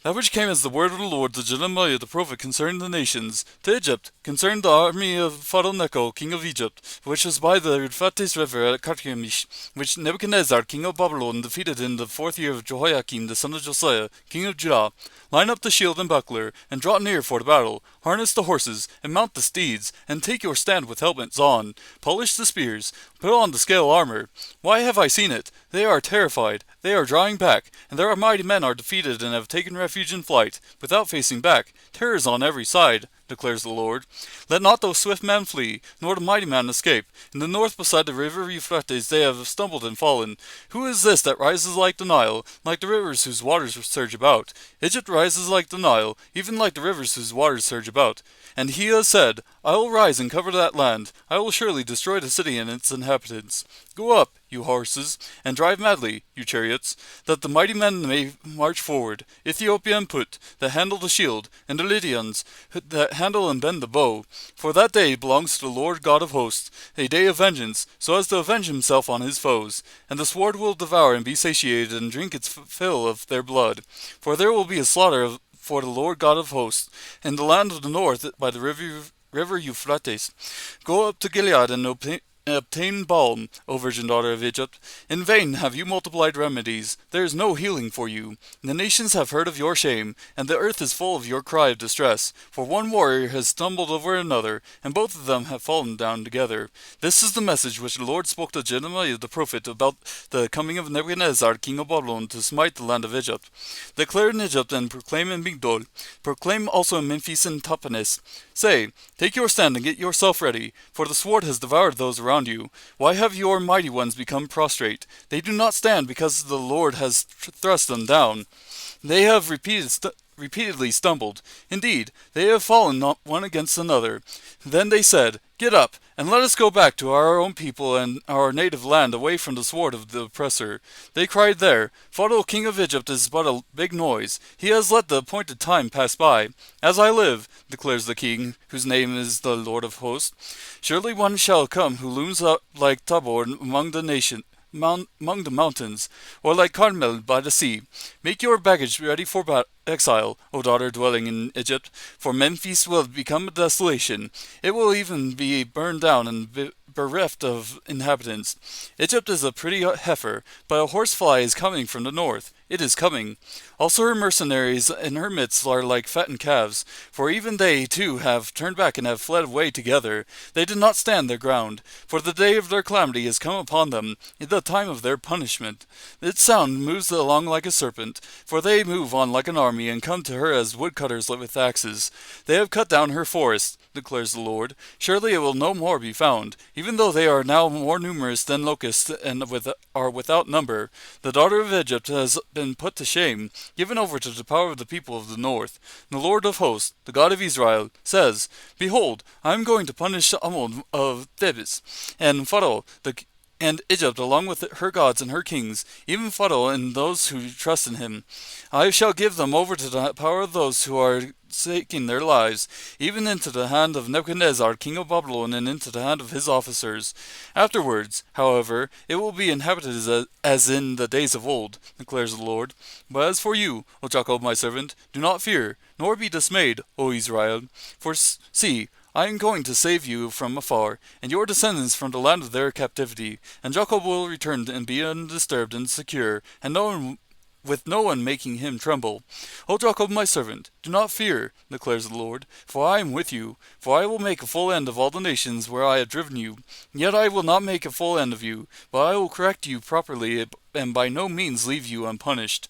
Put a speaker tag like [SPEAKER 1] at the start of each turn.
[SPEAKER 1] That which came as the word of the Lord to Jeremiah the prophet concerning the nations, to Egypt, concerning the army of Pharaoh Necho, king of Egypt, which was by the Euphrates river at Carchemish, which Nebuchadnezzar, king of Babylon, defeated in the 4th year of Jehoiakim the son of Josiah, king of Judah. Line up the shield and buckler, and draw near for the battle. Harness the horses, and mount the steeds, and take your stand with helmets on. Polish the spears, put on the scale armor. Why have I seen it? They are terrified, they are drawing back, and their mighty men are defeated and have taken refuge in flight, without facing back. Terror is on every side, declares the Lord. Let not the swift man flee, nor the mighty man escape. In the north beside the river Euphrates they have stumbled and fallen. Who is this that rises like the Nile, like the rivers whose waters surge about? Egypt rises like the Nile, even like the rivers whose waters surge about. And he has said, I will rise and cover that land. I will surely destroy the city and its inhabitants. Go up, you horses, and drive madly, you chariots, that the mighty men may march forward. Ethiopia and Put, that handle the shield, and the Lydians, that handle and bend the bow. For that day belongs to the Lord God of hosts, a day of vengeance, so as to avenge himself on his foes. And the sword will devour and be satiated, and drink its fill of their blood. For there will be a slaughter for the Lord God of hosts, in the land of the north by the river Euphrates. Go up to Gilead and obtain balm, O virgin daughter of Egypt. In vain have you multiplied remedies. There is no healing for you. The nations have heard of your shame, and the earth is full of your cry of distress. For one warrior has stumbled over another, and both of them have fallen down together. This is the message which the Lord spoke to Jeremiah the prophet about the coming of Nebuchadnezzar, king of Babylon, to smite the land of Egypt. Declare in Egypt and proclaim in Migdol. Proclaim also in Memphis and Tahpanhes. Say, take your stand and get yourself ready, for the sword has devoured those around you. Why have your mighty ones become prostrate? They do not stand because the Lord has thrust them down. They have repeatedly stumbled. Indeed, they have fallen not one against another. Then they said, Get up, and let us go back to our own people and our native land, away from the sword of the oppressor. They cried there, Pharaoh king of Egypt is but a big noise. He has let the appointed time pass by. As I live, declares the king, whose name is the Lord of hosts, surely one shall come who looms up like Tabor among the mountains, or like Carmel by the sea. Make your baggage ready for exile, O daughter dwelling in Egypt, for Memphis will become a desolation. It will even be burned down and bereft of inhabitants. Egypt is a pretty heifer, but a horsefly is coming from the north. It is coming. Also her mercenaries in her midst are like fattened calves, for even they too have turned back and have fled away together. They did not stand their ground, for the day of their calamity has come upon them, in the time of their punishment. Its sound moves along like a serpent, for they move on like an army, and come to her as woodcutters with axes. They have cut down her forest, declares the Lord. Surely it will no more be found, even though they are now more numerous than locusts and are without number. The daughter of Egypt has been put to shame, given over to the power of the people of the north. The Lord of hosts, the God of Israel, says, Behold, I am going to punish Ammon of Thebes, and Pharaoh, and Egypt along with her gods and her kings, even Pharaoh and those who trust in him. I shall give them over to the power of those who are seeking their lives, even into the hand of Nebuchadnezzar, king of Babylon, and into the hand of his officers. Afterwards, however, it will be inhabited as in the days of old, declares the Lord. But as for you, O Jacob my servant, do not fear, nor be dismayed, O Israel. For see, I am going to save you from afar, and your descendants from the land of their captivity. And Jacob will return and be undisturbed and secure, and with no one making him tremble. O Jacob my servant, do not fear, declares the Lord, for I am with you. For I will make a full end of all the nations where I have driven you. Yet I will not make a full end of you, but I will correct you properly, and by no means leave you unpunished.